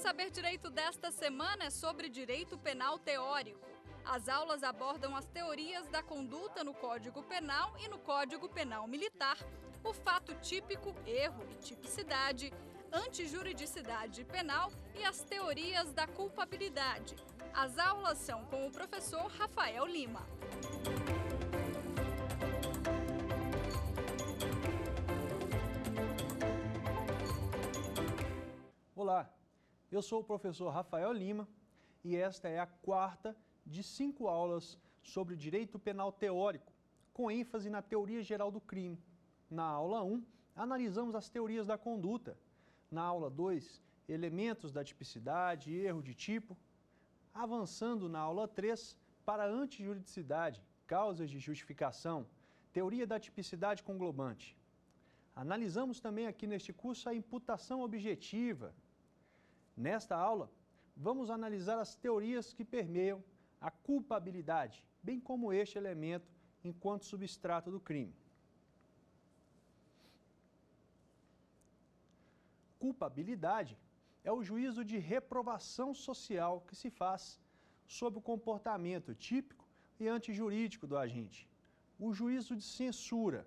Saber Direito desta semana é sobre direito penal teórico. As aulas abordam as teorias da conduta no Código Penal e no Código Penal Militar, o fato típico, erro e tipicidade, antijuridicidade penal e as teorias da culpabilidade. As aulas são com o professor Rafael Lima. Olá, eu sou o professor Rafael Lima e esta é a quarta de 5 aulas sobre direito penal teórico, com ênfase na teoria geral do crime. Na aula 1, analisamos as teorias da conduta. Na aula 2, elementos da tipicidade e erro de tipo. Avançando na aula 3, para a antijuridicidade, causas de justificação, teoria da tipicidade conglobante. Analisamos também aqui neste curso a imputação objetiva. Nesta aula, vamos analisar as teorias que permeiam a culpabilidade, bem como este elemento enquanto substrato do crime. Culpabilidade é o juízo de reprovação social que se faz sobre o comportamento típico e antijurídico do agente. O juízo de censura.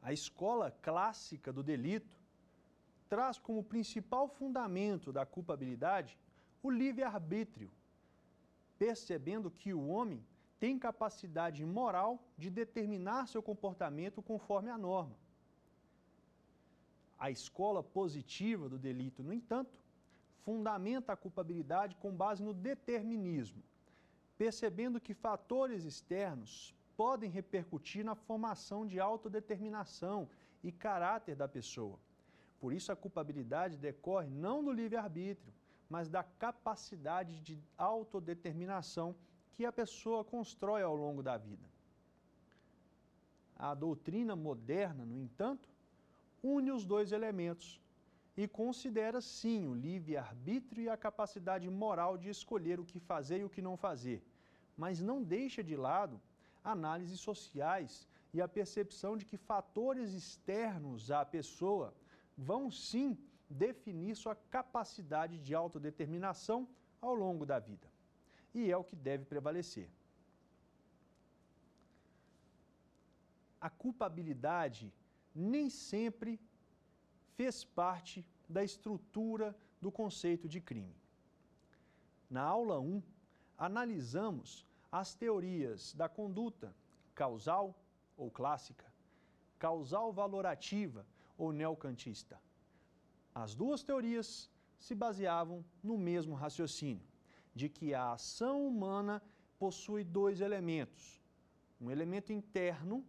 A escola clássica do delito traz como principal fundamento da culpabilidade o livre-arbítrio, percebendo que o homem tem capacidade moral de determinar seu comportamento conforme a norma. A escola positiva do delito, no entanto, fundamenta a culpabilidade com base no determinismo, percebendo que fatores externos podem repercutir na formação de autodeterminação e caráter da pessoa. Por isso, a culpabilidade decorre não do livre-arbítrio, mas da capacidade de autodeterminação que a pessoa constrói ao longo da vida. A doutrina moderna, no entanto, une os dois elementos e considera, sim, o livre-arbítrio e a capacidade moral de escolher o que fazer e o que não fazer, mas não deixa de lado análises sociais e a percepção de que fatores externos à pessoa vão sim definir sua capacidade de autodeterminação ao longo da vida. E é o que deve prevalecer. A culpabilidade nem sempre fez parte da estrutura do conceito de crime. Na aula 1, analisamos as teorias da conduta causal ou clássica, causal valorativa ou neocantista. As duas teorias se baseavam no mesmo raciocínio, de que a ação humana possui dois elementos. Um elemento interno,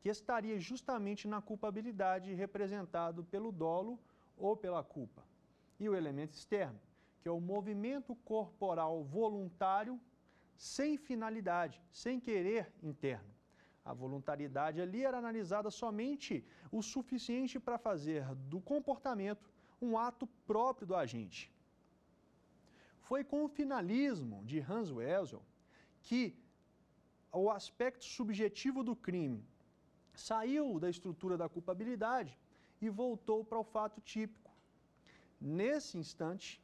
que estaria justamente na culpabilidade, representado pelo dolo ou pela culpa. E o elemento externo, que é o movimento corporal voluntário, sem finalidade, sem querer interno. A voluntariedade ali era analisada somente o suficiente para fazer do comportamento um ato próprio do agente. Foi com o finalismo de Hans Welsel que o aspecto subjetivo do crime saiu da estrutura da culpabilidade e voltou para o fato típico. Nesse instante,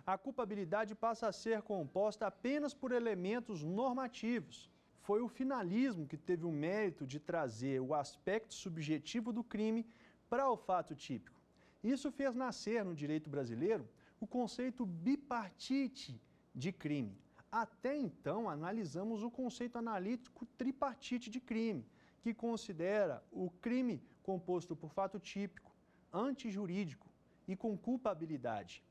a culpabilidade passa a ser composta apenas por elementos normativos. Foi o finalismo que teve o mérito de trazer o aspecto subjetivo do crime para o fato típico. Isso fez nascer no direito brasileiro o conceito bipartite de crime. Até então, analisamos o conceito analítico tripartite de crime, que considera o crime composto por fato típico, antijurídico e com culpabilidade.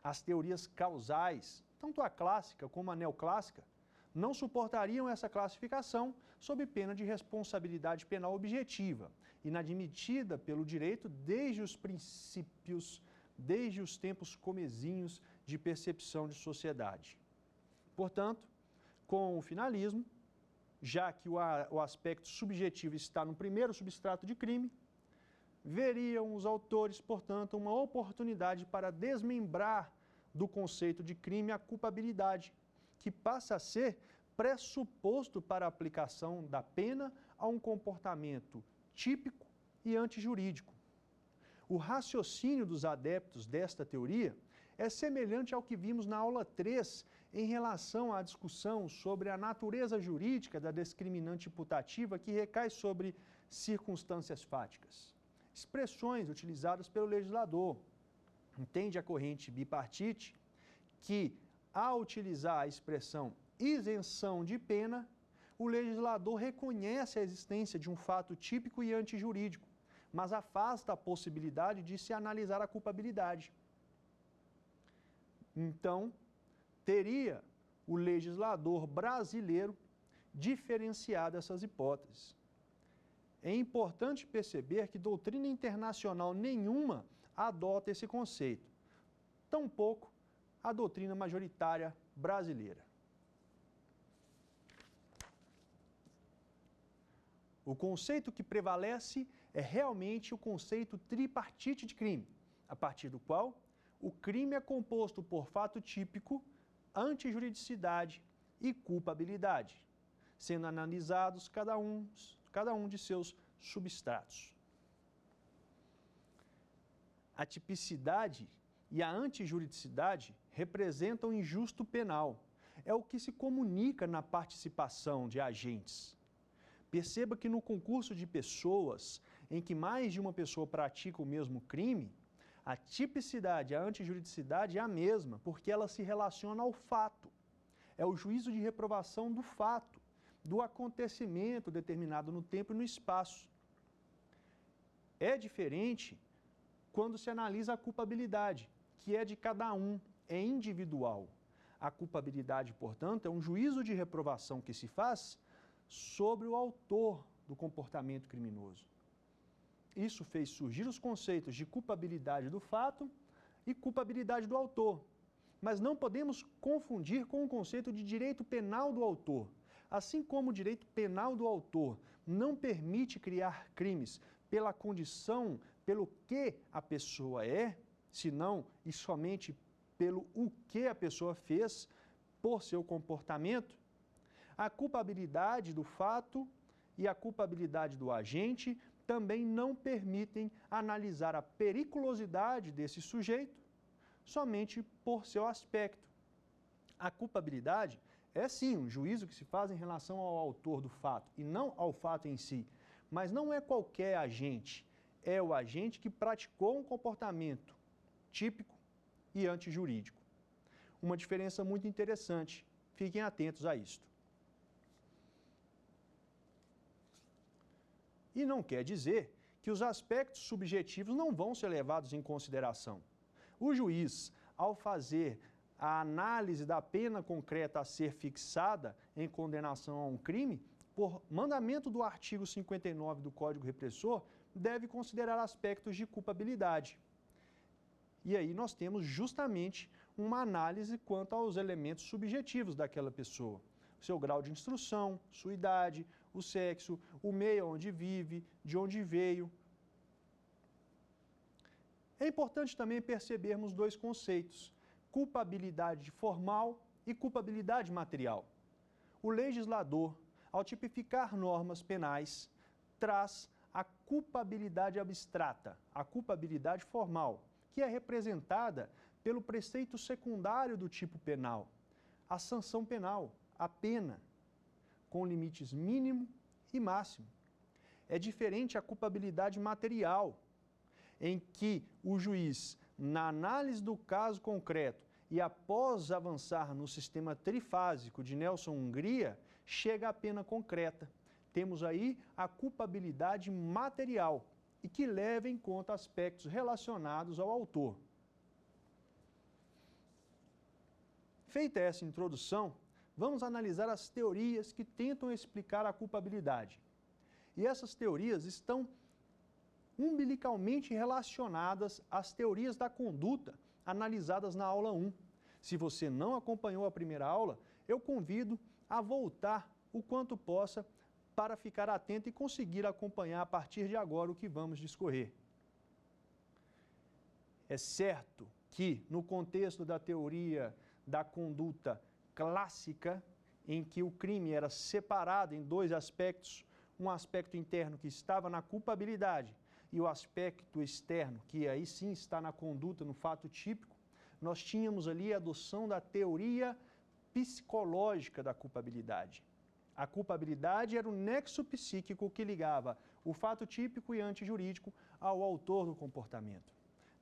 As teorias causais, tanto a clássica como a neoclássica, não suportariam essa classificação sob pena de responsabilidade penal objetiva, inadmitida pelo direito desde os princípios, desde os tempos comezinhos de percepção de sociedade. Portanto, com o finalismo, já que o aspecto subjetivo está no primeiro substrato de crime, veriam os autores, portanto, uma oportunidade para desmembrar do conceito de crime a culpabilidade, que passa a ser pressuposto para a aplicação da pena a um comportamento típico e antijurídico. O raciocínio dos adeptos desta teoria é semelhante ao que vimos na aula 3 em relação à discussão sobre a natureza jurídica da discriminante imputativa que recai sobre circunstâncias fáticas. Expressões utilizadas pelo legislador. Entende a corrente bipartite que, ao utilizar a expressão isenção de pena, o legislador reconhece a existência de um fato típico e antijurídico, mas afasta a possibilidade de se analisar a culpabilidade. Então, teria o legislador brasileiro diferenciado essas hipóteses. É importante perceber que doutrina internacional nenhuma adota esse conceito, tampouco a doutrina majoritária brasileira. O conceito que prevalece é realmente o conceito tripartite de crime, a partir do qual o crime é composto por fato típico, antijuridicidade e culpabilidade, sendo analisados cada um de seus substratos. A tipicidade e a antijuridicidade representam injusto penal. É o que se comunica na participação de agentes. Perceba que no concurso de pessoas, em que mais de uma pessoa pratica o mesmo crime, a tipicidade e a antijuridicidade é a mesma, porque ela se relaciona ao fato. É o juízo de reprovação do fato, do acontecimento determinado no tempo e no espaço. É diferente quando se analisa a culpabilidade, que é de cada um, é individual. A culpabilidade, portanto, é um juízo de reprovação que se faz sobre o autor do comportamento criminoso. Isso fez surgir os conceitos de culpabilidade do fato e culpabilidade do autor. Mas não podemos confundir com o conceito de direito penal do autor. Assim como o direito penal do autor não permite criar crimes pela condição, pelo que a pessoa é, senão e somente pelo o que a pessoa fez por seu comportamento, a culpabilidade do fato e a culpabilidade do agente também não permitem analisar a periculosidade desse sujeito somente por seu aspecto. A culpabilidade é sim um juízo que se faz em relação ao autor do fato e não ao fato em si, mas não é qualquer agente, é o agente que praticou um comportamento típico e antijurídico. Uma diferença muito interessante, fiquem atentos a isto. E não quer dizer que os aspectos subjetivos não vão ser levados em consideração. O juiz, ao fazer a análise da pena concreta a ser fixada em condenação a um crime, por mandamento do artigo 59 do Código Repressor, deve considerar aspectos de culpabilidade. E aí nós temos justamente uma análise quanto aos elementos subjetivos daquela pessoa. Seu grau de instrução, sua idade, o sexo, o meio onde vive, de onde veio. É importante também percebermos dois conceitos: culpabilidade formal e culpabilidade material. O legislador, ao tipificar normas penais, traz a culpabilidade abstrata, a culpabilidade formal, que é representada pelo preceito secundário do tipo penal, a sanção penal, a pena, com limites mínimo e máximo. É diferente a culpabilidade material, em que o juiz, na análise do caso concreto e após avançar no sistema trifásico de Nelson Hungria, chega à pena concreta. Temos aí a culpabilidade material e que leva em conta aspectos relacionados ao autor. Feita essa introdução, vamos analisar as teorias que tentam explicar a culpabilidade. E essas teorias estão umbilicalmente relacionadas às teorias da conduta analisadas na aula 1. Se você não acompanhou a primeira aula, eu convido a voltar o quanto possa para ficar atento e conseguir acompanhar a partir de agora o que vamos discorrer. É certo que, no contexto da teoria da conduta clássica, em que o crime era separado em dois aspectos, um aspecto interno que estava na culpabilidade e o aspecto externo, que aí sim está na conduta, no fato típico, nós tínhamos ali a adoção da teoria psicológica da culpabilidade. A culpabilidade era o nexo psíquico que ligava o fato típico e antijurídico ao autor do comportamento.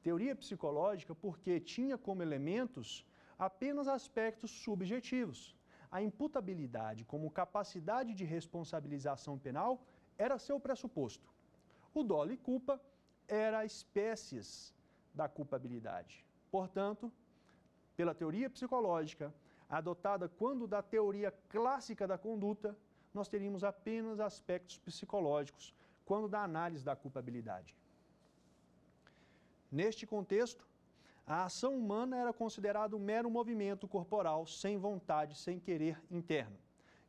Teoria psicológica porque tinha como elementos apenas aspectos subjetivos. A imputabilidade como capacidade de responsabilização penal era seu pressuposto. O dolo e culpa eram espécies da culpabilidade. Portanto, pela teoria psicológica, adotada quando da teoria clássica da conduta, nós teríamos apenas aspectos psicológicos quando da análise da culpabilidade. Neste contexto, a ação humana era considerada um mero movimento corporal, sem vontade, sem querer interno.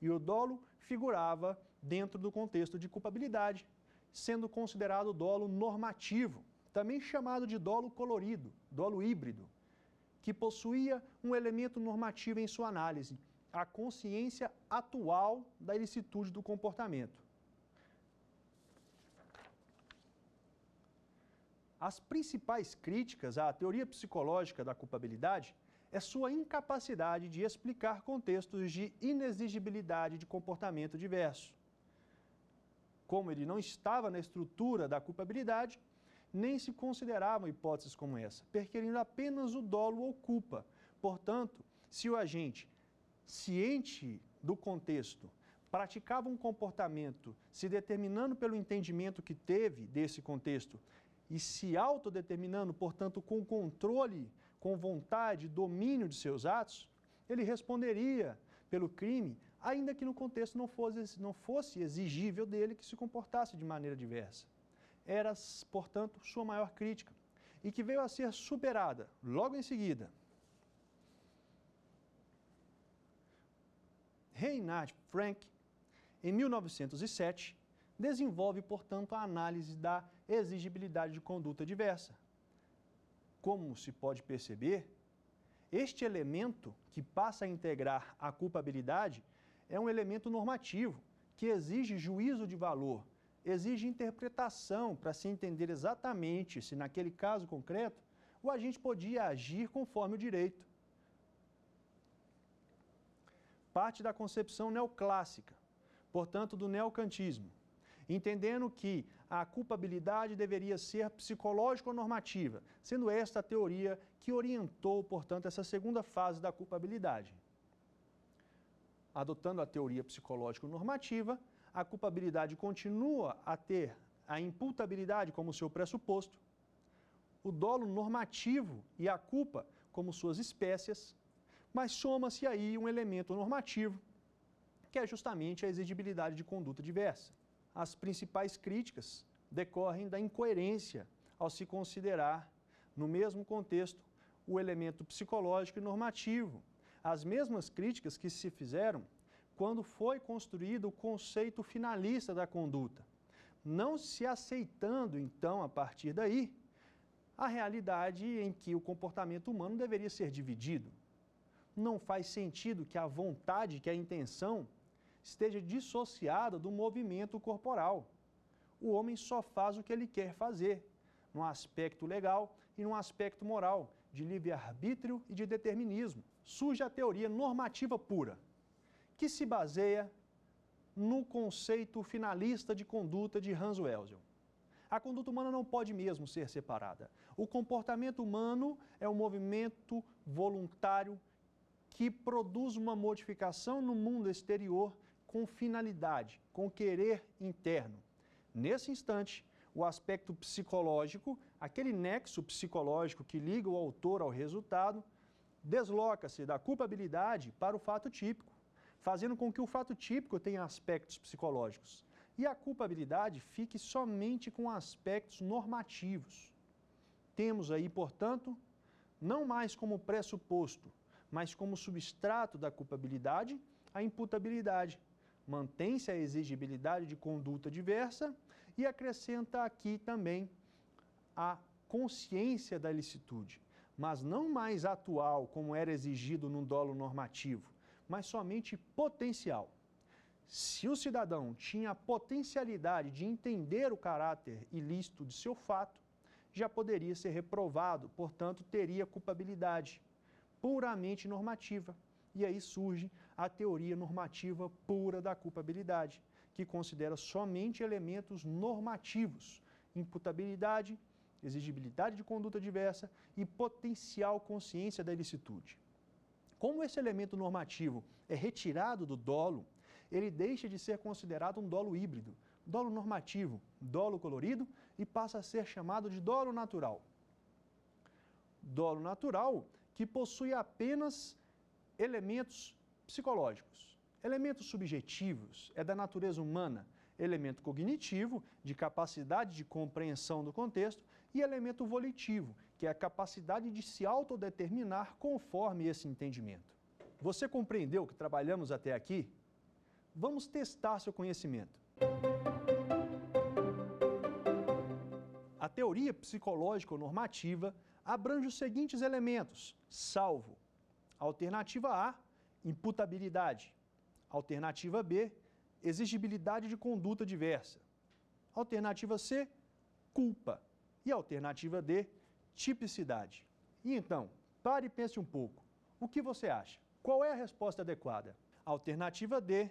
E o dolo figurava dentro do contexto de culpabilidade, sendo considerado dolo normativo, também chamado de dolo colorido, dolo híbrido, que possuía um elemento normativo em sua análise, a consciência atual da ilicitude do comportamento. As principais críticas à teoria psicológica da culpabilidade é sua incapacidade de explicar contextos de inexigibilidade de comportamento diverso. Como ele não estava na estrutura da culpabilidade, nem se consideravam hipóteses como essa, perquirindo apenas o dolo ou culpa. Portanto, se o agente, ciente do contexto, praticava um comportamento se determinando pelo entendimento que teve desse contexto e se autodeterminando, portanto, com controle, com vontade, domínio de seus atos, ele responderia pelo crime, ainda que no contexto não fosse exigível dele que se comportasse de maneira diversa. Era, portanto, sua maior crítica, e que veio a ser superada logo em seguida. Reinhard Frank, em 1907, desenvolve, portanto, a análise da exigibilidade de conduta diversa. Como se pode perceber, este elemento que passa a integrar a culpabilidade é um elemento normativo, que exige juízo de valor, exige interpretação para se entender exatamente se, naquele caso concreto, o agente podia agir conforme o direito. Parte da concepção neoclássica, portanto, do neocantismo, entendendo que a culpabilidade deveria ser psicológico-normativa, sendo esta a teoria que orientou, portanto, essa segunda fase da culpabilidade. Adotando a teoria psicológico-normativa, a culpabilidade continua a ter a imputabilidade como seu pressuposto, o dolo normativo e a culpa como suas espécies, mas soma-se aí um elemento normativo, que é justamente a exigibilidade de conduta diversa. As principais críticas decorrem da incoerência ao se considerar, no mesmo contexto, o elemento psicológico e normativo. As mesmas críticas que se fizeram quando foi construído o conceito finalista da conduta, não se aceitando, então, a partir daí, a realidade em que o comportamento humano deveria ser dividido. Não faz sentido que a vontade, que a intenção, esteja dissociada do movimento corporal. O homem só faz o que ele quer fazer, num aspecto legal e num aspecto moral, de livre-arbítrio e de determinismo. Surge a teoria normativa pura, que se baseia no conceito finalista de conduta de Hans Welzel. A conduta humana não pode mesmo ser separada. O comportamento humano é um movimento voluntário que produz uma modificação no mundo exterior com finalidade, com querer interno. Nesse instante, o aspecto psicológico, aquele nexo psicológico que liga o autor ao resultado, desloca-se da culpabilidade para o fato típico, fazendo com que o fato típico tenha aspectos psicológicos e a culpabilidade fique somente com aspectos normativos. Temos aí, portanto, não mais como pressuposto, mas como substrato da culpabilidade, a imputabilidade. Mantém-se a exigibilidade de conduta diversa e acrescenta aqui também a consciência da ilicitude, mas não mais atual, como era exigido no dolo normativo, mas somente potencial. Se o cidadão tinha a potencialidade de entender o caráter ilícito de seu fato, já poderia ser reprovado, portanto, teria culpabilidade puramente normativa. E aí surge a teoria normativa pura da culpabilidade, que considera somente elementos normativos: imputabilidade, exigibilidade de conduta diversa e potencial consciência da ilicitude. Como esse elemento normativo é retirado do dolo, ele deixa de ser considerado um dolo híbrido, dolo normativo, dolo colorido, e passa a ser chamado de dolo natural. Dolo natural que possui apenas elementos psicológicos, elementos subjetivos, é da natureza humana, elemento cognitivo, de capacidade de compreensão do contexto, e elemento volitivo, que é a capacidade de se autodeterminar conforme esse entendimento. Você compreendeu que trabalhamos até aqui? Vamos testar seu conhecimento. A teoria psicológico-normativa abrange os seguintes elementos, salvo: alternativa A, imputabilidade; alternativa B, exigibilidade de conduta diversa; alternativa C, culpa; e alternativa D, tipicidade. E então, pare e pense um pouco. O que você acha? Qual é a resposta adequada? Alternativa D,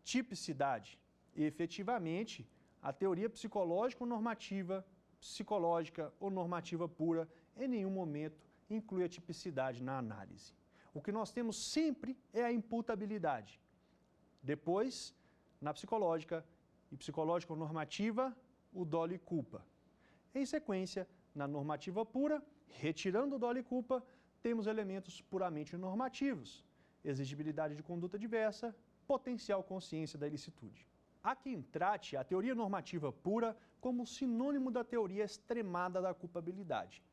tipicidade. E, efetivamente, a teoria psicológico-normativa, psicológica ou normativa pura, em nenhum momento inclui a tipicidade na análise. O que nós temos sempre é a imputabilidade. Depois, na psicológica e psicológico-normativa, o dolo e culpa. Em sequência, na normativa pura, retirando o dolo e culpa, temos elementos puramente normativos: exigibilidade de conduta diversa, potencial consciência da ilicitude. Há quem trate a teoria normativa pura como sinônimo da teoria extremada da culpabilidade.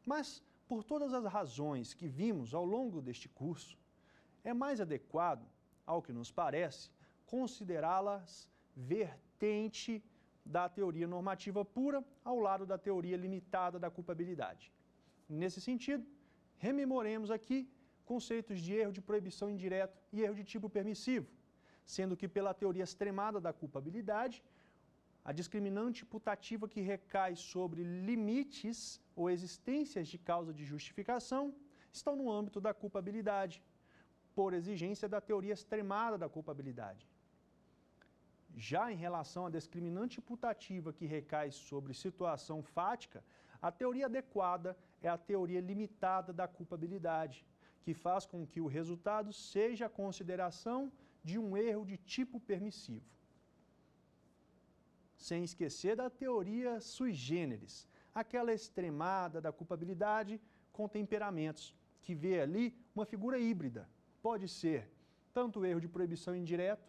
Mas, por todas as razões que vimos ao longo deste curso, é mais adequado, ao que nos parece, considerá-las vertente da teoria normativa pura ao lado da teoria limitada da culpabilidade. Nesse sentido, rememoremos aqui conceitos de erro de proibição indireto e erro de tipo permissivo, sendo que pela teoria extremada da culpabilidade, a discriminante putativa que recai sobre limites ou existências de causa de justificação estão no âmbito da culpabilidade, por exigência da teoria extremada da culpabilidade. Já em relação à discriminante putativa que recai sobre situação fática, a teoria adequada é a teoria limitada da culpabilidade, que faz com que o resultado seja a consideração de um erro de tipo permissivo. Sem esquecer da teoria sui generis, aquela extremada da culpabilidade com temperamentos, que vê ali uma figura híbrida. Pode ser tanto o erro de proibição indireto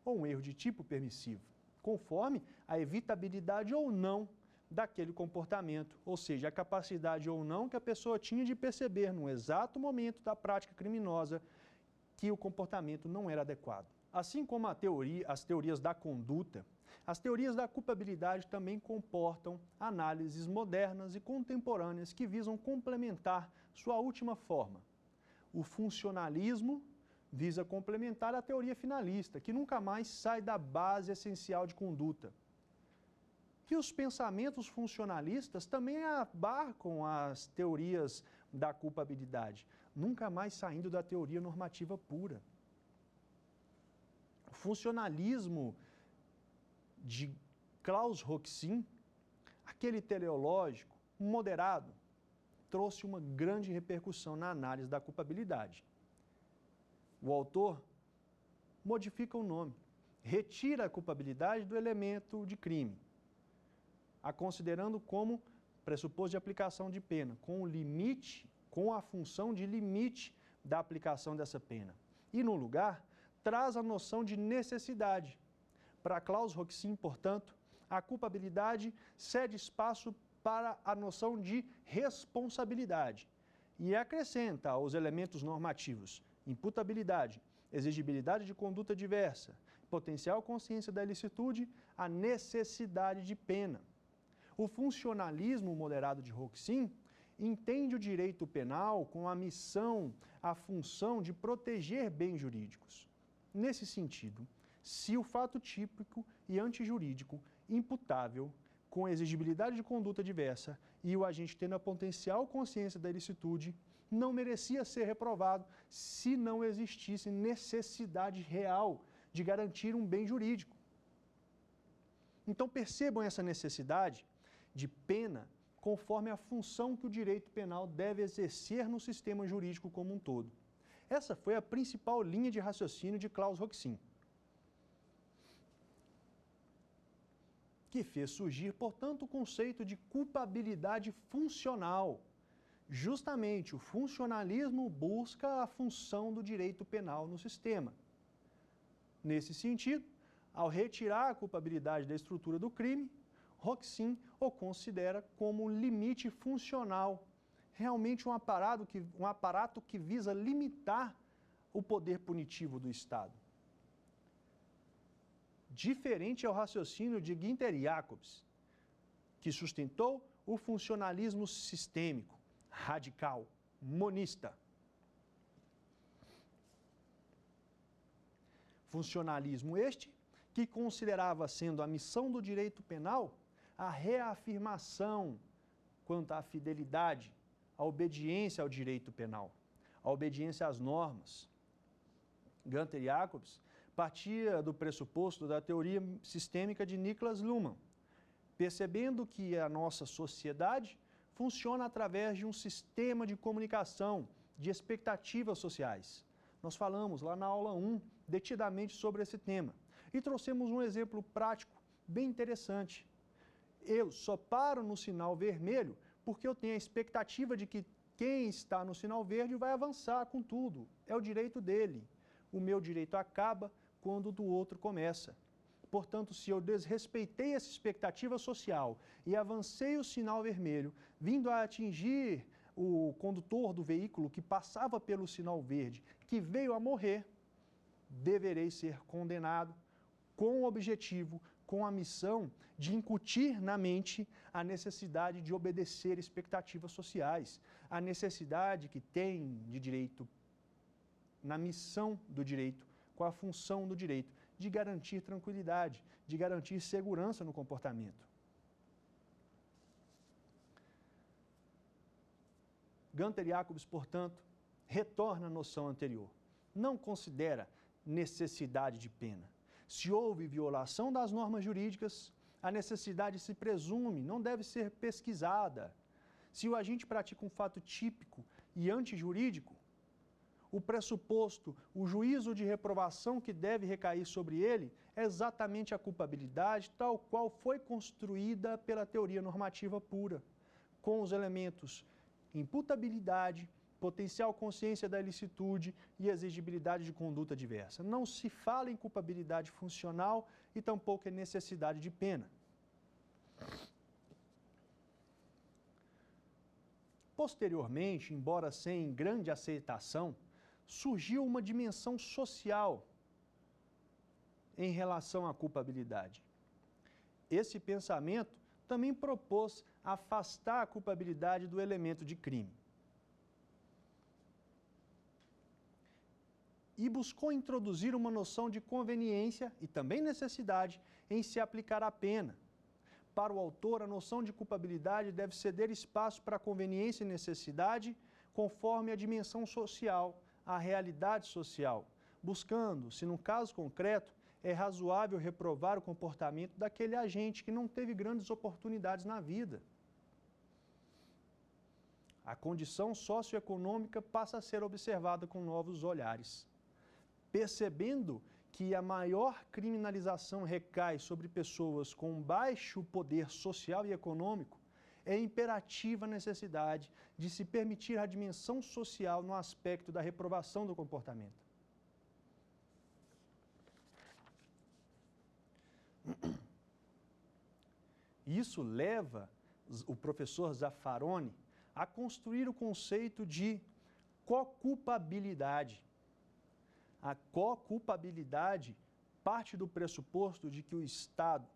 ou um erro de tipo permissivo, conforme a evitabilidade ou não daquele comportamento, ou seja, a capacidade ou não que a pessoa tinha de perceber no exato momento da prática criminosa que o comportamento não era adequado. Assim como as teorias da conduta, as teorias da culpabilidade também comportam análises modernas e contemporâneas que visam complementar sua última forma. O funcionalismo visa complementar a teoria finalista, que nunca mais sai da base essencial de conduta. E os pensamentos funcionalistas também abarcam as teorias da culpabilidade, nunca mais saindo da teoria normativa pura. O funcionalismo de Klaus Roxin, aquele teleológico moderado, trouxe uma grande repercussão na análise da culpabilidade. O autor modifica o nome, retira a culpabilidade do elemento de crime, a considerando como pressuposto de aplicação de pena, com o limite, com a função de limite da aplicação dessa pena. E, no lugar, traz a noção de necessidade. Para Klaus Roxin, portanto, a culpabilidade cede espaço para a noção de responsabilidade e acrescenta aos elementos normativos imputabilidade, exigibilidade de conduta diversa, potencial consciência da ilicitude, a necessidade de pena. O funcionalismo moderado de Roxin entende o direito penal com a missão, a função de proteger bens jurídicos. Nesse sentido, se o fato típico e antijurídico imputável com exigibilidade de conduta diversa e o agente tendo a potencial consciência da ilicitude não merecia ser reprovado se não existisse necessidade real de garantir um bem jurídico. Então percebam essa necessidade de pena conforme a função que o direito penal deve exercer no sistema jurídico como um todo. Essa foi a principal linha de raciocínio de Klaus Roxin, que fez surgir, portanto, o conceito de culpabilidade funcional. Justamente, o funcionalismo busca a função do direito penal no sistema. Nesse sentido, ao retirar a culpabilidade da estrutura do crime, Roxin o considera como um limite funcional, realmente um aparato que visa limitar o poder punitivo do Estado. Diferente ao raciocínio de Günther Jacobs, que sustentou o funcionalismo sistêmico, radical, monista. Funcionalismo este que considerava sendo a missão do direito penal a reafirmação quanto à fidelidade, à obediência ao direito penal, à obediência às normas. Günther Jacobs partia do pressuposto da teoria sistêmica de Niklas Luhmann, percebendo que a nossa sociedade funciona através de um sistema de comunicação, de expectativas sociais. Nós falamos lá na aula 1 detidamente sobre esse tema e trouxemos um exemplo prático bem interessante. Eu só paro no sinal vermelho porque eu tenho a expectativa de que quem está no sinal verde vai avançar com tudo. É o direito dele. O meu direito acaba quando o do outro começa. Portanto, se eu desrespeitei essa expectativa social e avancei o sinal vermelho, vindo a atingir o condutor do veículo que passava pelo sinal verde, que veio a morrer, deverei ser condenado com o objetivo, com a missão de incutir na mente a necessidade de obedecer expectativas sociais, a necessidade que tem de direito, na missão do direito, com a função do direito, de garantir tranquilidade, de garantir segurança no comportamento. Günther Jacobs, portanto, retorna à noção anterior. Não considera necessidade de pena. Se houve violação das normas jurídicas, a necessidade se presume, não deve ser pesquisada. Se o agente pratica um fato típico e antijurídico, o pressuposto, o juízo de reprovação que deve recair sobre ele é exatamente a culpabilidade, tal qual foi construída pela teoria normativa pura, com os elementos imputabilidade, potencial consciência da ilicitude e exigibilidade de conduta diversa. Não se fala em culpabilidade funcional e tampouco em necessidade de pena. Posteriormente, embora sem grande aceitação, surgiu uma dimensão social em relação à culpabilidade. Esse pensamento também propôs afastar a culpabilidade do elemento de crime. E buscou introduzir uma noção de conveniência e também necessidade em se aplicar a pena. Para o autor, a noção de culpabilidade deve ceder espaço para conveniência e necessidade conforme a dimensão social, a realidade social, buscando, se num caso concreto, é razoável reprovar o comportamento daquele agente que não teve grandes oportunidades na vida. A condição socioeconômica passa a ser observada com novos olhares. Percebendo que a maior criminalização recai sobre pessoas com baixo poder social e econômico, é imperativa a necessidade de se permitir a dimensão social no aspecto da reprovação do comportamento. Isso leva o professor Zaffaroni a construir o conceito de coculpabilidade. A coculpabilidade parte do pressuposto de que o Estado,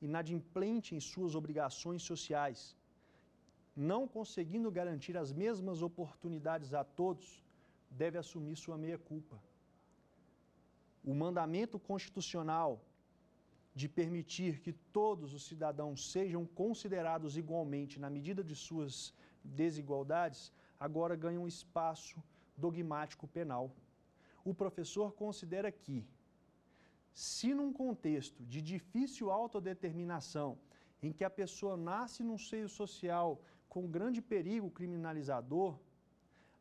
inadimplente em suas obrigações sociais, não conseguindo garantir as mesmas oportunidades a todos, deve assumir sua meia-culpa. o mandamento constitucional de permitir que todos os cidadãos sejam considerados igualmente na medida de suas desigualdades, agora ganha um espaço dogmático penal. O professor considera que, se num contexto de difícil autodeterminação, em que a pessoa nasce num seio social com grande perigo criminalizador,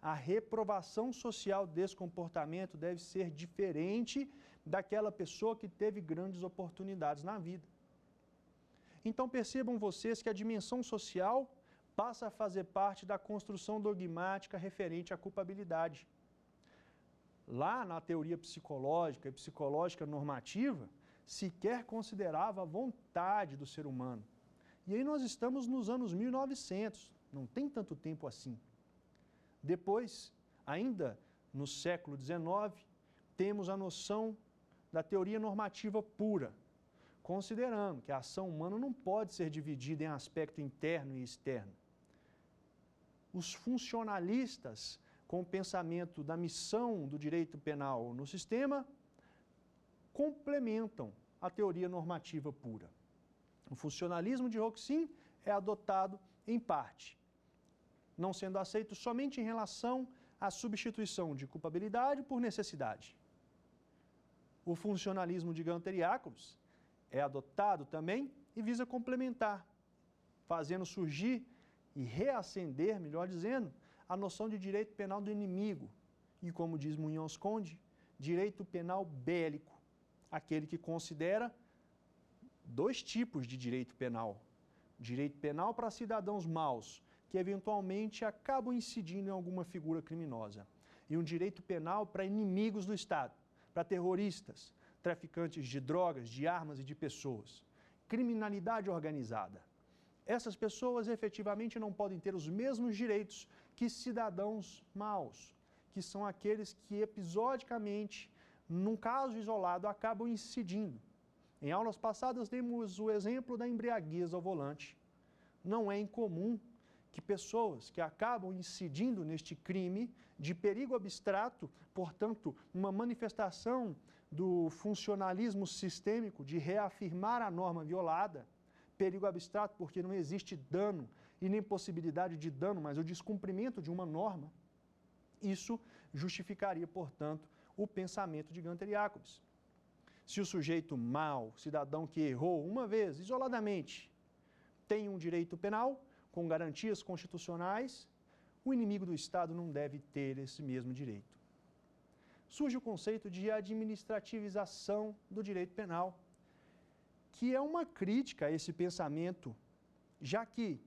a reprovação social desse comportamento deve ser diferente daquela pessoa que teve grandes oportunidades na vida. Então percebam vocês que a dimensão social passa a fazer parte da construção dogmática referente à culpabilidade. Lá na teoria psicológica e psicológica normativa, sequer considerava a vontade do ser humano. E aí nós estamos nos anos 1900, não tem tanto tempo assim. Depois, ainda no século XIX, temos a noção da teoria normativa pura, considerando que a ação humana não pode ser dividida em aspecto interno e externo. Os funcionalistas, com o pensamento da missão do direito penal no sistema, complementam a teoria normativa pura. O funcionalismo de Roxin é adotado em parte, não sendo aceito somente em relação à substituição de culpabilidade por necessidade. O funcionalismo de Gunther Jacobs é adotado também e visa complementar, fazendo surgir e reacender, melhor dizendo, a noção de direito penal do inimigo e, como diz Munhoz Conde, direito penal bélico, aquele que considera dois tipos de direito penal. Direito penal para cidadãos maus, que eventualmente acabam incidindo em alguma figura criminosa. E um direito penal para inimigos do Estado, para terroristas, traficantes de drogas, de armas e de pessoas. Criminalidade organizada. Essas pessoas efetivamente não podem ter os mesmos direitos que cidadãos maus, que são aqueles que episodicamente, num caso isolado, acabam incidindo. Em aulas passadas demos o exemplo da embriaguez ao volante. Não é incomum que pessoas que acabam incidindo neste crime de perigo abstrato, portanto, uma manifestação do funcionalismo sistêmico de reafirmar a norma violada, perigo abstrato porque não existe dano e nem possibilidade de dano, mas o descumprimento de uma norma, isso justificaria, portanto, o pensamento de Gunther Jacobs. Se o sujeito mau, cidadão que errou uma vez, isoladamente, tem um direito penal, com garantias constitucionais, o inimigo do Estado não deve ter esse mesmo direito. Surge o conceito de administrativização do direito penal, que é uma crítica a esse pensamento, já que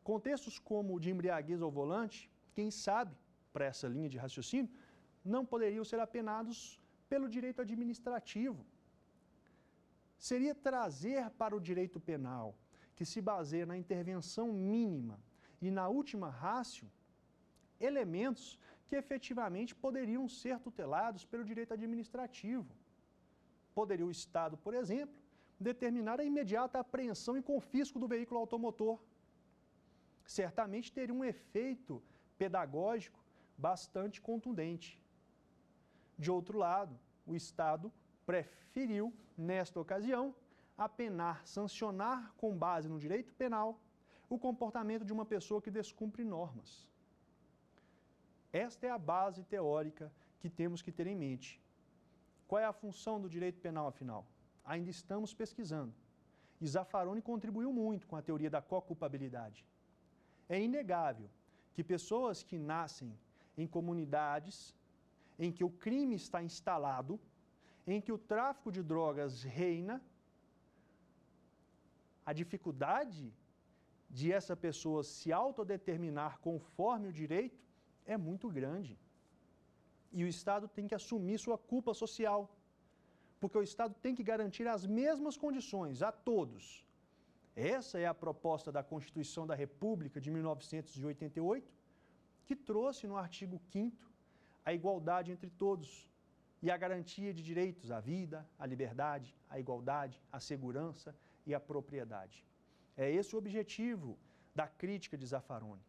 contextos como o de embriaguez ao volante, quem sabe, para essa linha de raciocínio, não poderiam ser apenados pelo direito administrativo. Seria trazer para o direito penal, que se baseia na intervenção mínima e na última ratio, elementos que efetivamente poderiam ser tutelados pelo direito administrativo. Poderia o Estado, por exemplo, determinar a imediata apreensão e confisco do veículo automotor. Certamente teria um efeito pedagógico bastante contundente. De outro lado, o Estado preferiu, nesta ocasião, apenar, sancionar com base no direito penal o comportamento de uma pessoa que descumpre normas. Esta é a base teórica que temos que ter em mente. Qual é a função do direito penal, afinal? Ainda estamos pesquisando. E Zaffaroni contribuiu muito com a teoria da co-culpabilidade. É inegável que pessoas que nascem em comunidades em que o crime está instalado, em que o tráfico de drogas reina, a dificuldade de essa pessoa se autodeterminar conforme o direito é muito grande. E o Estado tem que assumir sua culpa social, porque o Estado tem que garantir as mesmas condições a todos. Essa é a proposta da Constituição da República de 1988, que trouxe no artigo 5º a igualdade entre todos e a garantia de direitos à vida, à liberdade, à igualdade, à segurança e à propriedade. É esse o objetivo da crítica de Zaffaroni.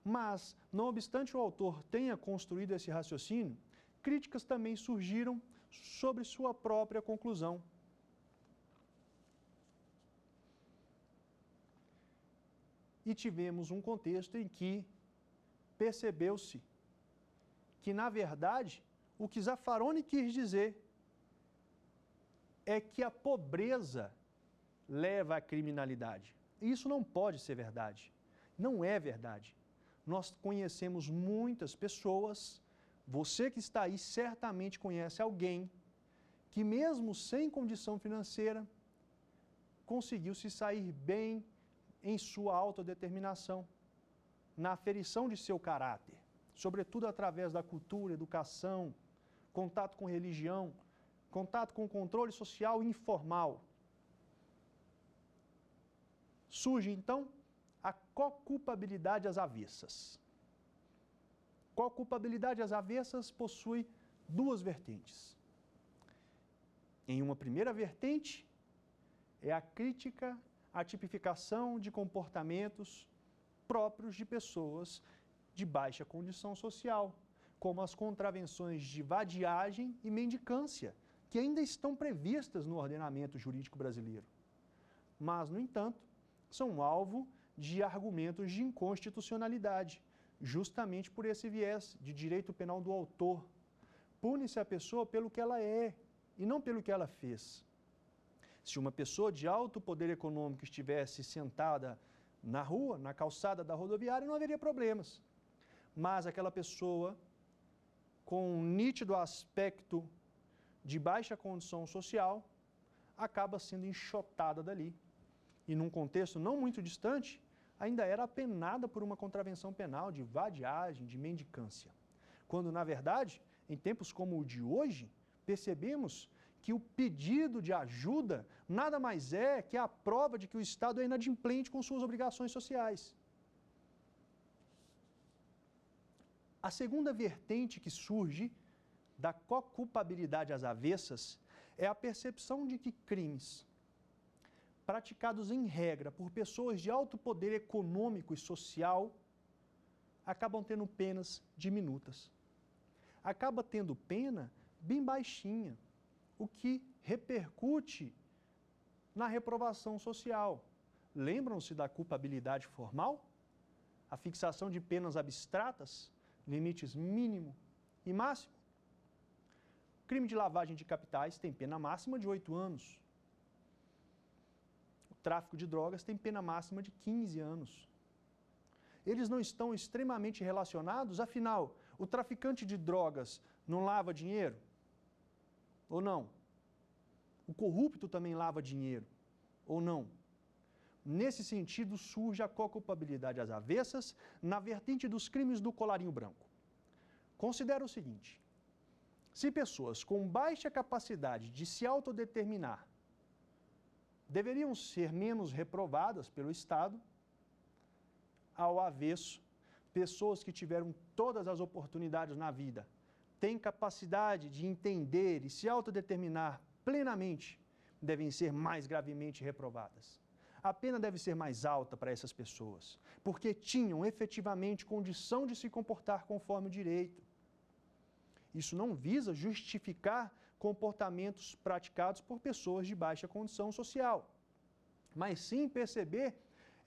Mas, não obstante o autor tenha construído esse raciocínio, críticas também surgiram sobre sua própria conclusão. E tivemos um contexto em que percebeu-se que, na verdade, o que Zaffaroni quis dizer é que a pobreza leva à criminalidade. E isso não pode ser verdade. Não é verdade. Nós conhecemos muitas pessoas, você que está aí certamente conhece alguém que, mesmo sem condição financeira, conseguiu se sair bem em sua autodeterminação, na aferição de seu caráter, sobretudo através da cultura, educação, contato com religião, contato com o controle social informal. Surge, então, a coculpabilidade às avessas. Coculpabilidade às avessas possui duas vertentes. Em uma primeira vertente, é a crítica à tipificação de comportamentos próprios de pessoas de baixa condição social, como as contravenções de vadiagem e mendicância, que ainda estão previstas no ordenamento jurídico brasileiro. Mas, no entanto, são alvo de argumentos de inconstitucionalidade, justamente por esse viés de direito penal do autor. Pune-se a pessoa pelo que ela é e não pelo que ela fez. Se uma pessoa de alto poder econômico estivesse sentada na rua, na calçada da rodoviária, não haveria problemas. Mas aquela pessoa com um nítido aspecto de baixa condição social acaba sendo enxotada dali. E num contexto não muito distante, ainda era apenada por uma contravenção penal de vadiagem, de mendicância. Quando, na verdade, em tempos como o de hoje, percebemos que o pedido de ajuda nada mais é que a prova de que o Estado é inadimplente com suas obrigações sociais. A segunda vertente que surge da coculpabilidade às avessas é a percepção de que crimes praticados em regra por pessoas de alto poder econômico e social acabam tendo penas diminutas. Acaba tendo pena bem baixinha, o que repercute na reprovação social. Lembram-se da culpabilidade formal? A fixação de penas abstratas, limites mínimo e máximo? O crime de lavagem de capitais tem pena máxima de 8 anos. O tráfico de drogas tem pena máxima de 15 anos. Eles não estão extremamente relacionados? Afinal, o traficante de drogas não lava dinheiro? Ou não? O corrupto também lava dinheiro? Ou não? Nesse sentido, surge a coculpabilidade às avessas na vertente dos crimes do colarinho branco. Considera o seguinte: se pessoas com baixa capacidade de se autodeterminar deveriam ser menos reprovadas pelo Estado, ao avesso, pessoas que tiveram todas as oportunidades na vida, têm capacidade de entender e se autodeterminar plenamente, devem ser mais gravemente reprovadas. A pena deve ser mais alta para essas pessoas, porque tinham efetivamente condição de se comportar conforme o direito. Isso não visa justificar comportamentos praticados por pessoas de baixa condição social, mas sim perceber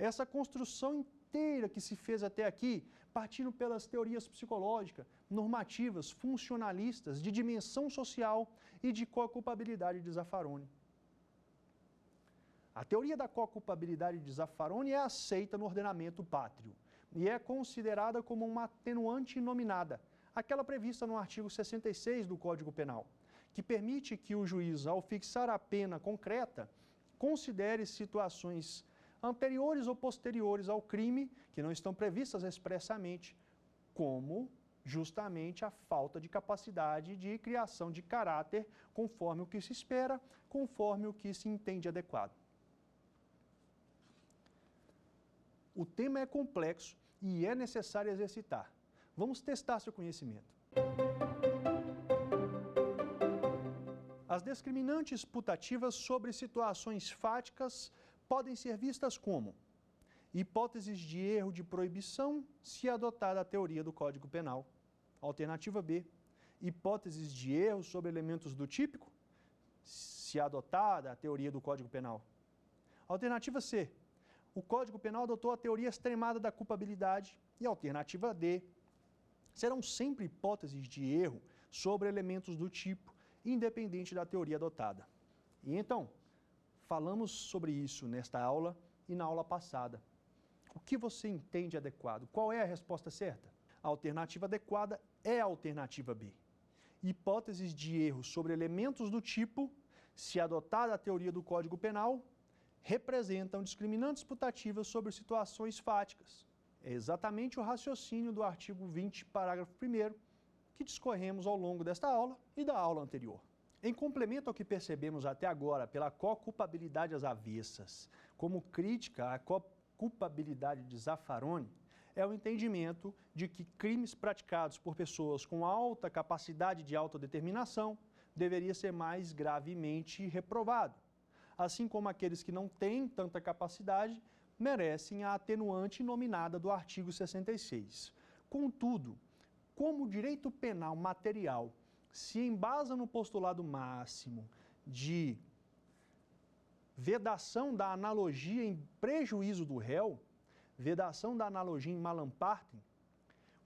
essa construção inteira que se fez até aqui, partindo pelas teorias psicológicas, normativas, funcionalistas, de dimensão social e de coculpabilidade de Zaffaroni. A teoria da coculpabilidade de Zaffaroni é aceita no ordenamento pátrio e é considerada como uma atenuante inominada, aquela prevista no artigo 66 do Código Penal, que permite que o juiz, ao fixar a pena concreta, considere situações anteriores ou posteriores ao crime, que não estão previstas expressamente, como justamente a falta de capacidade de criação de caráter conforme o que se espera, conforme o que se entende adequado. O tema é complexo e é necessário exercitar. Vamos testar seu conhecimento. As discriminantes putativas sobre situações fáticas podem ser vistas como hipóteses de erro de proibição se adotada a teoria do Código Penal. Alternativa B, hipóteses de erro sobre elementos do típico, se adotada a teoria do Código Penal? Alternativa C. O Código Penal adotou a teoria extremada da culpabilidade. E alternativa D. Serão sempre hipóteses de erro sobre elementos do tipo, independente da teoria adotada. E então, falamos sobre isso nesta aula e na aula passada. O que você entende adequado? Qual é a resposta certa? A alternativa adequada é a alternativa B. Hipóteses de erro sobre elementos do tipo, se adotada a teoria do Código Penal, representam discriminantes putativas sobre situações fáticas. É exatamente o raciocínio do artigo 20, parágrafo 1º, que discorremos ao longo desta aula e da aula anterior. Em complemento ao que percebemos até agora pela co-culpabilidade às avessas, como crítica à co-culpabilidade de Zaffaroni, é o entendimento de que crimes praticados por pessoas com alta capacidade de autodeterminação deveria ser mais gravemente reprovado, assim como aqueles que não têm tanta capacidade merecem a atenuante nominada do artigo 66. Contudo, como o direito penal material se embasa no postulado máximo de vedação da analogia em prejuízo do réu, vedação da analogia em malam partem,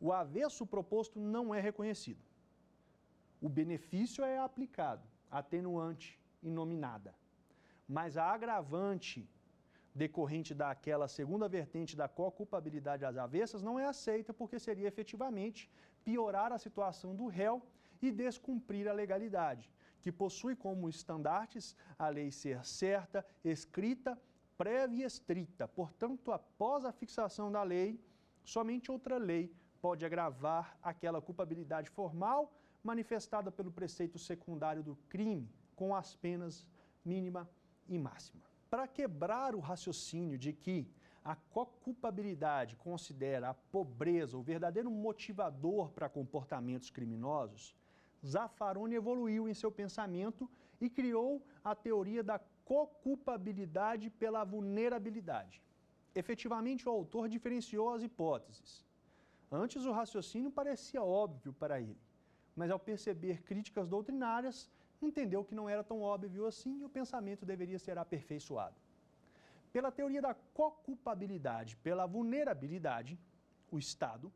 o avesso proposto não é reconhecido. O benefício é aplicado, atenuante e nominada. Mas a agravante decorrente daquela segunda vertente da co-culpabilidade às avessas não é aceita porque seria efetivamente piorar a situação do réu e descumprir a legalidade, que possui como estandartes a lei ser certa, escrita, prévia e estrita. Portanto, após a fixação da lei, somente outra lei pode agravar aquela culpabilidade formal manifestada pelo preceito secundário do crime, com as penas mínima e máxima. Para quebrar o raciocínio de que a co-culpabilidade considera a pobreza o verdadeiro motivador para comportamentos criminosos, Zaffaroni evoluiu em seu pensamento e criou a teoria da co-culpabilidade pela vulnerabilidade. Efetivamente, o autor diferenciou as hipóteses. Antes, o raciocínio parecia óbvio para ele, mas ao perceber críticas doutrinárias, entendeu que não era tão óbvio assim e o pensamento deveria ser aperfeiçoado. Pela teoria da co-culpabilidade pela vulnerabilidade, o Estado,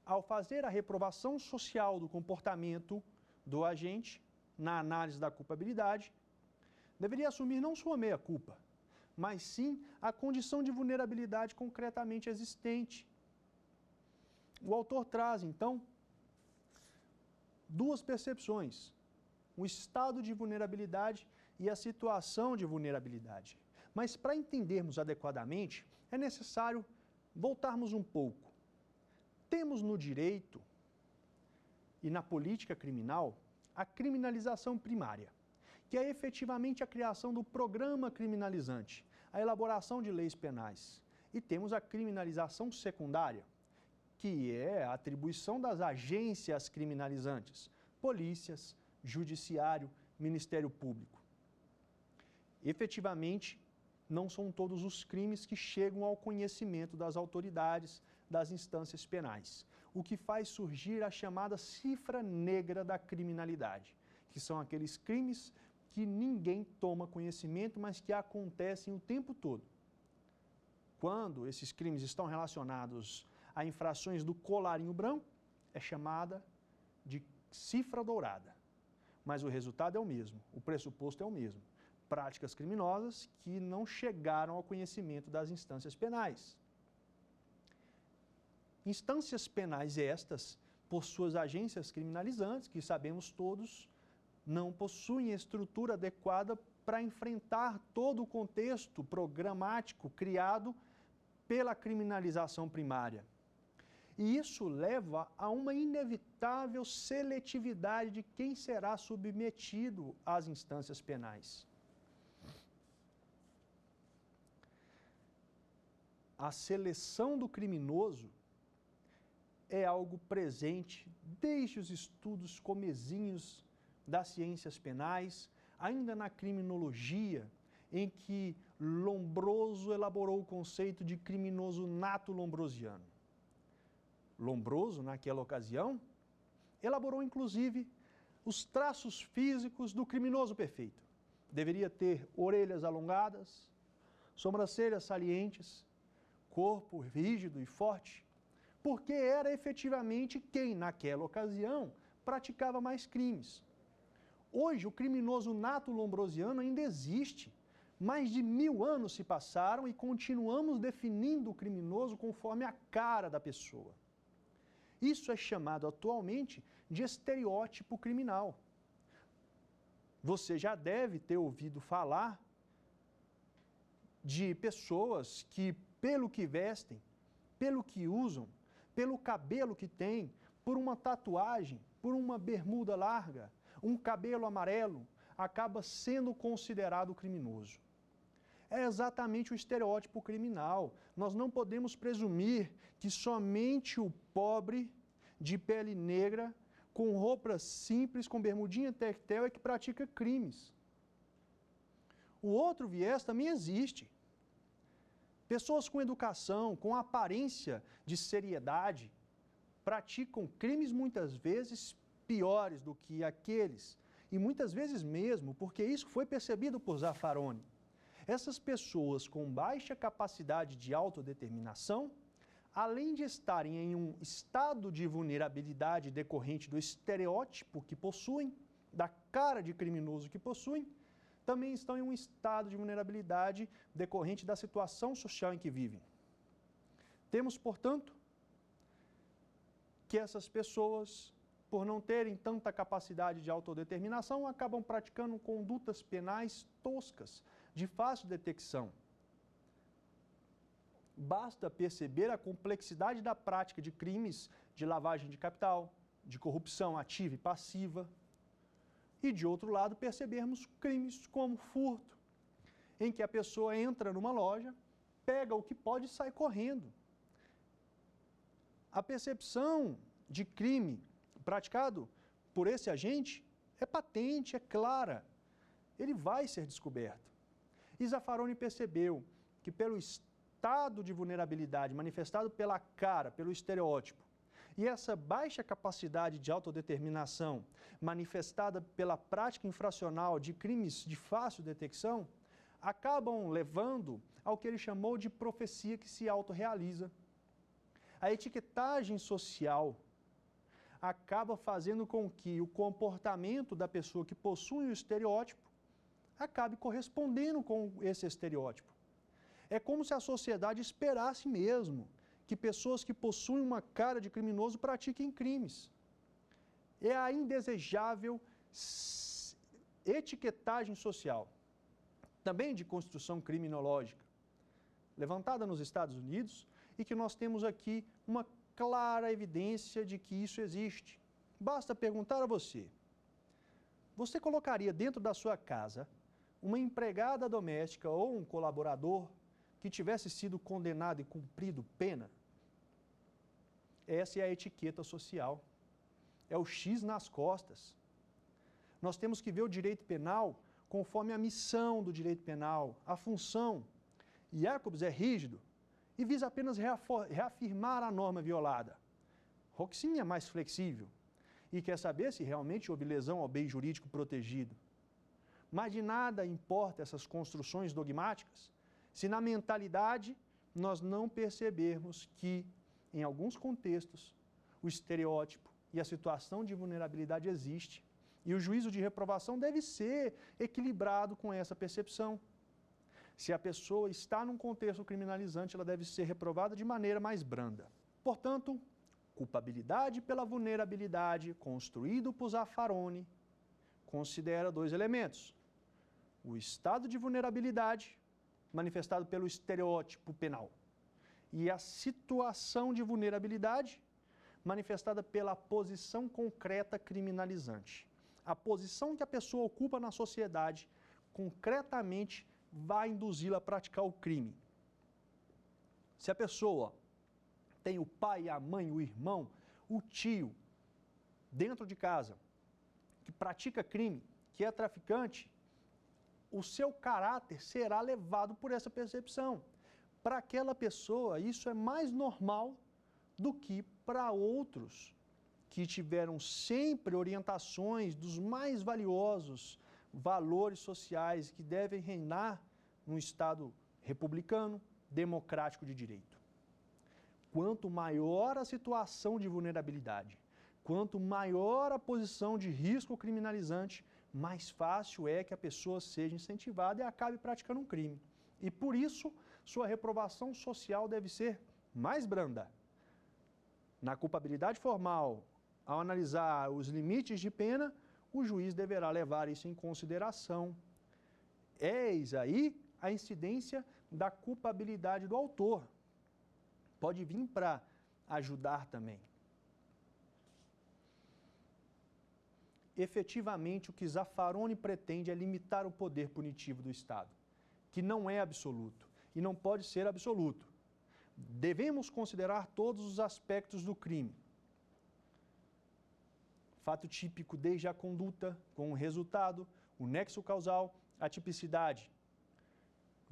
ao fazer a reprovação social do comportamento do agente na análise da culpabilidade, deveria assumir não sua meia-culpa, mas sim a condição de vulnerabilidade concretamente existente. O autor traz, então, duas percepções: o estado de vulnerabilidade e a situação de vulnerabilidade. Mas para entendermos adequadamente, é necessário voltarmos um pouco. Temos no direito e na política criminal a criminalização primária, que é efetivamente a criação do programa criminalizante, a elaboração de leis penais. E temos a criminalização secundária, que é a atribuição das agências criminalizantes, polícias, judiciário, Ministério Público. Efetivamente, não são todos os crimes que chegam ao conhecimento das autoridades, das instâncias penais, o que faz surgir a chamada cifra negra da criminalidade, que são aqueles crimes que ninguém toma conhecimento, mas que acontecem o tempo todo. Quando esses crimes estão relacionados a infrações do colarinho branco, é chamada de cifra dourada. Mas o resultado é o mesmo, o pressuposto é o mesmo. Práticas criminosas que não chegaram ao conhecimento das instâncias penais. Instâncias penais estas, por suas agências criminalizantes, que sabemos todos, não possuem estrutura adequada para enfrentar todo o contexto programático criado pela criminalização primária. E isso leva a uma inevitável seletividade de quem será submetido às instâncias penais. A seleção do criminoso é algo presente desde os estudos comezinhos das ciências penais, ainda na criminologia, em que Lombroso elaborou o conceito de criminoso nato lombrosiano. Lombroso, naquela ocasião, elaborou inclusive os traços físicos do criminoso perfeito. Deveria ter orelhas alongadas, sobrancelhas salientes, corpo rígido e forte, porque era efetivamente quem, naquela ocasião, praticava mais crimes. Hoje, o criminoso nato lombrosiano ainda existe. Mais de 1000 anos se passaram e continuamos definindo o criminoso conforme a cara da pessoa. Isso é chamado atualmente de estereótipo criminal. Você já deve ter ouvido falar de pessoas que, pelo que vestem, pelo que usam, pelo cabelo que têm, por uma tatuagem, por uma bermuda larga, um cabelo amarelo, acaba sendo considerado criminoso. É exatamente o estereótipo criminal. Nós não podemos presumir que somente o pobre, de pele negra, com roupas simples, com bermudinha tectel, é que pratica crimes. O outro viés também existe. Pessoas com educação, com aparência de seriedade, praticam crimes muitas vezes piores do que aqueles, e muitas vezes mesmo, porque isso foi percebido por Zaffaroni. Essas pessoas com baixa capacidade de autodeterminação, além de estarem em um estado de vulnerabilidade decorrente do estereótipo que possuem, da cara de criminoso que possuem, também estão em um estado de vulnerabilidade decorrente da situação social em que vivem. Temos, portanto, que essas pessoas, por não terem tanta capacidade de autodeterminação, acabam praticando condutas penais toscas, de fácil detecção. Basta perceber a complexidade da prática de crimes de lavagem de capital, de corrupção ativa e passiva, e, de outro lado, percebermos crimes como furto, em que a pessoa entra numa loja, pega o que pode e sai correndo. A percepção de crime praticado por esse agente é patente, é clara. Ele vai ser descoberto. E Zaffaroni percebeu que pelo estado de vulnerabilidade manifestado pela cara, pelo estereótipo, e essa baixa capacidade de autodeterminação manifestada pela prática infracional de crimes de fácil detecção, acabam levando ao que ele chamou de profecia que se autorrealiza. A etiquetagem social acaba fazendo com que o comportamento da pessoa que possui o estereótipo acabe correspondendo com esse estereótipo. É como se a sociedade esperasse mesmo que pessoas que possuem uma cara de criminoso pratiquem crimes. É a indesejável etiquetagem social, também de construção criminológica, levantada nos Estados Unidos e que nós temos aqui uma clara evidência de que isso existe. Basta perguntar a você: você colocaria dentro da sua casa uma empregada doméstica ou um colaborador que tivesse sido condenado e cumprido pena? Essa é a etiqueta social. É o X nas costas. Nós temos que ver o direito penal conforme a missão do direito penal, a função. Jacobs é rígido e visa apenas reafirmar a norma violada. Roxin é mais flexível e quer saber se realmente houve lesão ao bem jurídico protegido. Mas de nada importa essas construções dogmáticas se na mentalidade nós não percebermos que, em alguns contextos, o estereótipo e a situação de vulnerabilidade existe e o juízo de reprovação deve ser equilibrado com essa percepção. Se a pessoa está num contexto criminalizante, ela deve ser reprovada de maneira mais branda. Portanto, culpabilidade pela vulnerabilidade, construído por Zaffaroni, considera 2 elementos: o estado de vulnerabilidade, manifestado pelo estereótipo penal, e a situação de vulnerabilidade, manifestada pela posição concreta criminalizante. A posição que a pessoa ocupa na sociedade, concretamente, vai induzi-la a praticar o crime. Se a pessoa tem o pai, a mãe, o irmão, o tio, dentro de casa, que pratica crime, que é traficante, o seu caráter será levado por essa percepção. Para aquela pessoa, isso é mais normal do que para outros que tiveram sempre orientações dos mais valiosos valores sociais que devem reinar num Estado republicano, democrático de direito. Quanto maior a situação de vulnerabilidade, quanto maior a posição de risco criminalizante, mais fácil é que a pessoa seja incentivada e acabe praticando um crime. E por isso, sua reprovação social deve ser mais branda. Na culpabilidade formal, ao analisar os limites de pena, o juiz deverá levar isso em consideração. Eis aí a incidência da culpabilidade do autor. Pode vir para ajudar também. Efetivamente, o que Zaffaroni pretende é limitar o poder punitivo do Estado, que não é absoluto e não pode ser absoluto. Devemos considerar todos os aspectos do crime. Fato típico desde a conduta, com o resultado, o nexo causal, a tipicidade.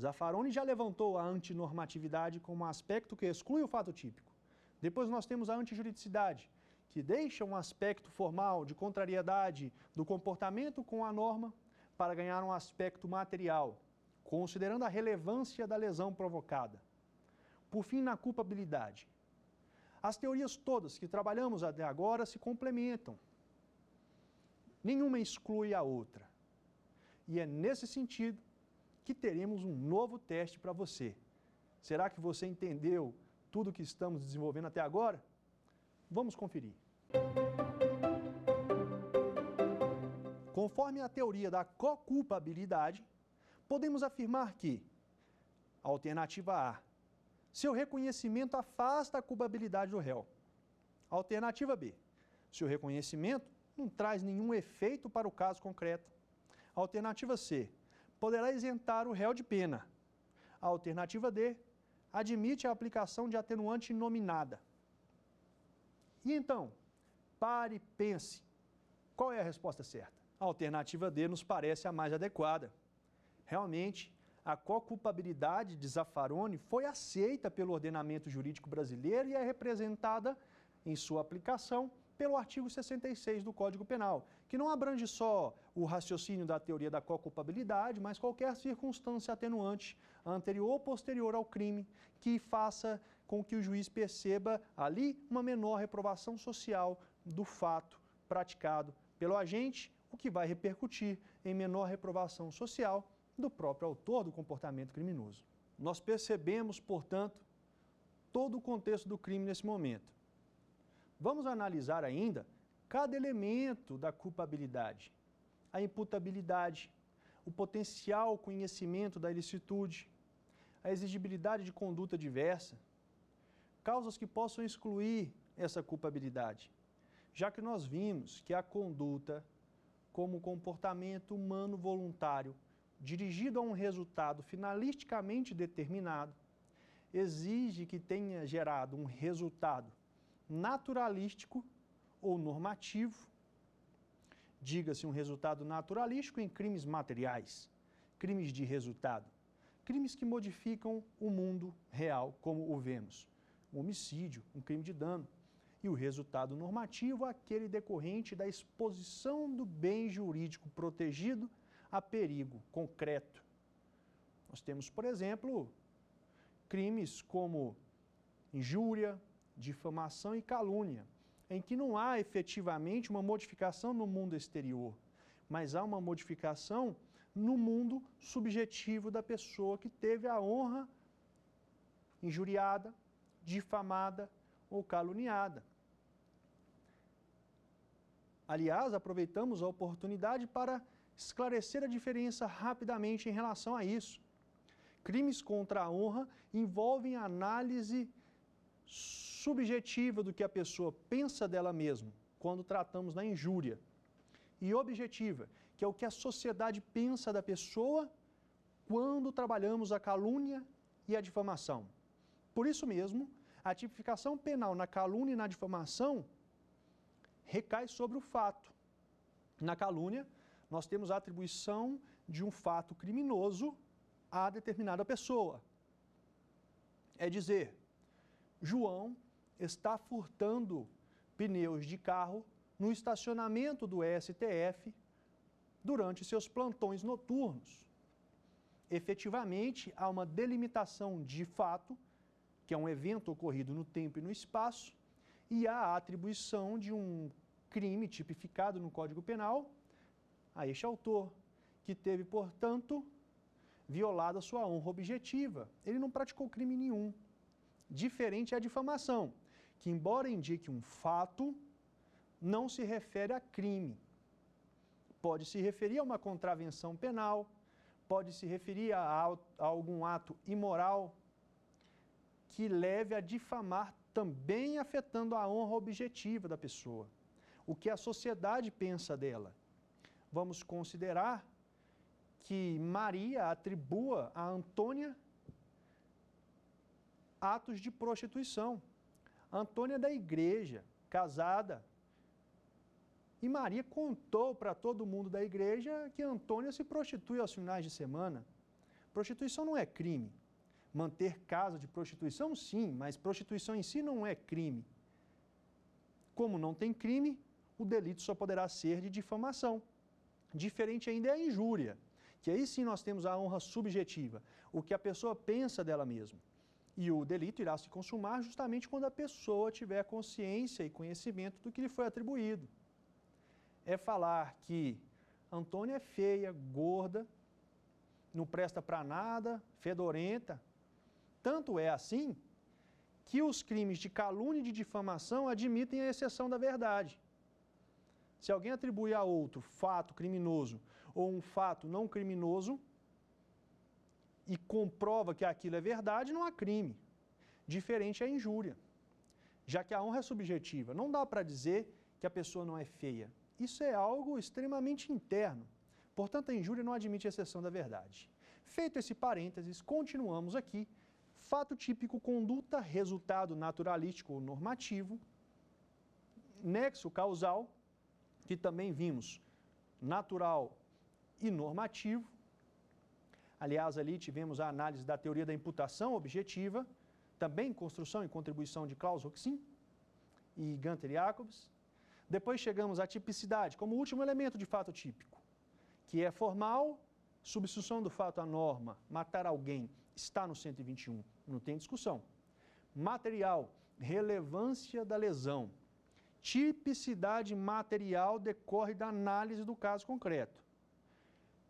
Zaffaroni já levantou a antinormatividade como um aspecto que exclui o fato típico. Depois nós temos a antijuridicidade, que deixa um aspecto formal de contrariedade do comportamento com a norma para ganhar um aspecto material, considerando a relevância da lesão provocada. Por fim, na culpabilidade. As teorias todas que trabalhamos até agora se complementam. Nenhuma exclui a outra. E é nesse sentido que teremos um novo teste para você. Será que você entendeu tudo o que estamos desenvolvendo até agora? Vamos conferir. Conforme a teoria da coculpabilidade, podemos afirmar que, alternativa A, seu reconhecimento afasta a culpabilidade do réu. Alternativa B, seu reconhecimento não traz nenhum efeito para o caso concreto. Alternativa C, poderá isentar o réu de pena. Alternativa D, admite a aplicação de atenuante nominada. E então, pare e pense. Qual é a resposta certa? A alternativa D nos parece a mais adequada. Realmente, a coculpabilidade de Zaffaroni foi aceita pelo ordenamento jurídico brasileiro e é representada em sua aplicação pelo artigo 66 do Código Penal, que não abrange só o raciocínio da teoria da coculpabilidade, mas qualquer circunstância atenuante anterior ou posterior ao crime que faça com que o juiz perceba ali uma menor reprovação social do fato praticado pelo agente, o que vai repercutir em menor reprovação social do próprio autor do comportamento criminoso. Nós percebemos, portanto, todo o contexto do crime nesse momento. Vamos analisar ainda cada elemento da culpabilidade, a imputabilidade, o potencial conhecimento da ilicitude, a exigibilidade de conduta diversa, causas que possam excluir essa culpabilidade, já que nós vimos que a conduta, como comportamento humano voluntário, dirigido a um resultado finalisticamente determinado, exige que tenha gerado um resultado naturalístico ou normativo, diga-se um resultado naturalístico em crimes materiais, crimes de resultado, crimes que modificam o mundo real como o vemos, um homicídio, um crime de dano, e o resultado normativo aquele decorrente da exposição do bem jurídico protegido a perigo concreto. Nós temos, por exemplo, crimes como injúria, difamação e calúnia, em que não há efetivamente uma modificação no mundo exterior, mas há uma modificação no mundo subjetivo da pessoa que teve a honra injuriada, difamada ou caluniada. Aliás, aproveitamos a oportunidade para esclarecer a diferença rapidamente em relação a isso. Crimes contra a honra envolvem a análise subjetiva do que a pessoa pensa dela mesma, quando tratamos da injúria, e objetiva, que é o que a sociedade pensa da pessoa quando trabalhamos a calúnia e a difamação. Por isso mesmo, a tipificação penal na calúnia e na difamação recai sobre o fato. Na calúnia, nós temos a atribuição de um fato criminoso a determinada pessoa. É dizer, João está furtando pneus de carro no estacionamento do STF durante seus plantões noturnos. Efetivamente, há uma delimitação de fato, que é um evento ocorrido no tempo e no espaço, e há a atribuição de um crime tipificado no Código Penal a este autor, que teve, portanto, violada sua honra objetiva. Ele não praticou crime nenhum. Diferente é a difamação, que embora indique um fato, não se refere a crime. Pode se referir a uma contravenção penal, pode se referir a algum ato imoral que leve a difamar, também afetando a honra objetiva da pessoa. O que a sociedade pensa dela. Vamos considerar que Maria atribua a Antônia atos de prostituição. Antônia é da igreja, casada. E Maria contou para todo mundo da igreja que Antônia se prostitui aos finais de semana. Prostituição não é crime. Manter casa de prostituição, sim, mas prostituição em si não é crime. Como não tem crime, o delito só poderá ser de difamação. Diferente ainda é a injúria, que aí sim nós temos a honra subjetiva, o que a pessoa pensa dela mesma. E o delito irá se consumar justamente quando a pessoa tiver consciência e conhecimento do que lhe foi atribuído. É falar que Antônia é feia, gorda, não presta para nada, fedorenta. Tanto é assim que os crimes de calúnia e de difamação admitem a exceção da verdade. Se alguém atribui a outro fato criminoso ou um fato não criminoso e comprova que aquilo é verdade, não há crime. Diferente é a injúria, já que a honra é subjetiva. Não dá para dizer que a pessoa não é feia. Isso é algo extremamente interno. Portanto, a injúria não admite exceção da verdade. Feito esse parênteses, continuamos aqui. Fato típico, conduta, resultado naturalístico ou normativo. Nexo causal, que também vimos, natural e normativo. Aliás, ali tivemos a análise da teoria da imputação objetiva, também construção e contribuição de Klaus Roxin e Gunther Jacobs. Depois chegamos à tipicidade, como último elemento de fato típico, que é formal, substituição do fato à norma, matar alguém, está no 121, não tem discussão. Material, relevância da lesão. Tipicidade material decorre da análise do caso concreto.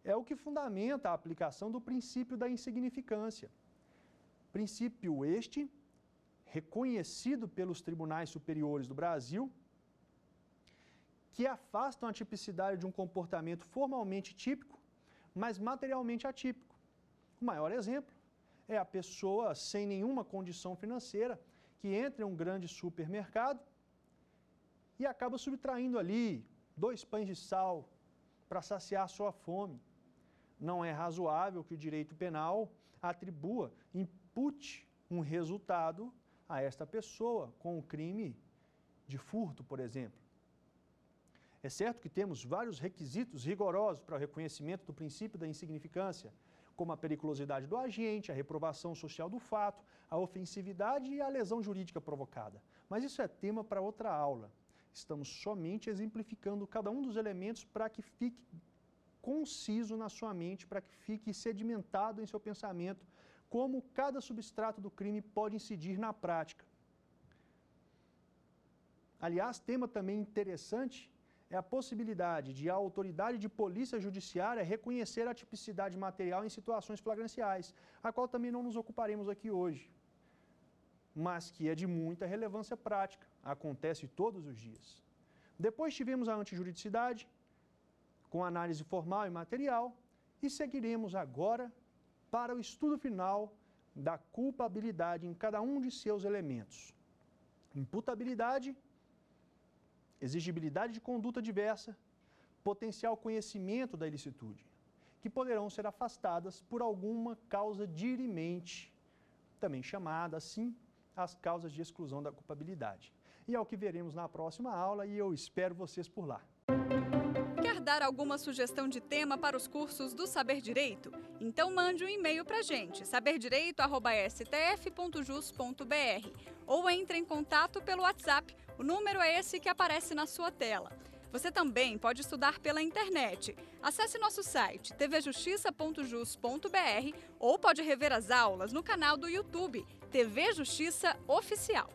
É o que fundamenta a aplicação do princípio da insignificância. Princípio este, reconhecido pelos tribunais superiores do Brasil, que afastam a tipicidade de um comportamento formalmente típico, mas materialmente atípico. O maior exemplo é a pessoa sem nenhuma condição financeira que entra em um grande supermercado e acaba subtraindo ali 2 pães de sal para saciar sua fome. Não é razoável que o direito penal atribua, impute um resultado a esta pessoa com o crime de furto, por exemplo. É certo que temos vários requisitos rigorosos para o reconhecimento do princípio da insignificância, como a periculosidade do agente, a reprovação social do fato, a ofensividade e a lesão jurídica provocada. Mas isso é tema para outra aula. Estamos somente exemplificando cada um dos elementos para que fique conciso na sua mente, para que fique sedimentado em seu pensamento, como cada substrato do crime pode incidir na prática. Aliás, tema também interessante é a possibilidade de a autoridade de polícia judiciária reconhecer a tipicidade material em situações flagranciais, a qual também não nos ocuparemos aqui hoje, mas que é de muita relevância prática, acontece todos os dias. Depois tivemos a antijuridicidade, com análise formal e material, e seguiremos agora para o estudo final da culpabilidade em cada um de seus elementos. Imputabilidade, exigibilidade de conduta diversa, potencial conhecimento da ilicitude, que poderão ser afastadas por alguma causa dirimente, também chamada assim, as causas de exclusão da culpabilidade. E é o que veremos na próxima aula e eu espero vocês por lá. Quer dar alguma sugestão de tema para os cursos do Saber Direito? Então mande um e-mail para a gente, saberdireito@stf.jus.br, ou entre em contato pelo WhatsApp. O número é esse que aparece na sua tela. Você também pode estudar pela internet. Acesse nosso site tvjustiça.jus.br ou pode rever as aulas no canal do YouTube TV Justiça Oficial.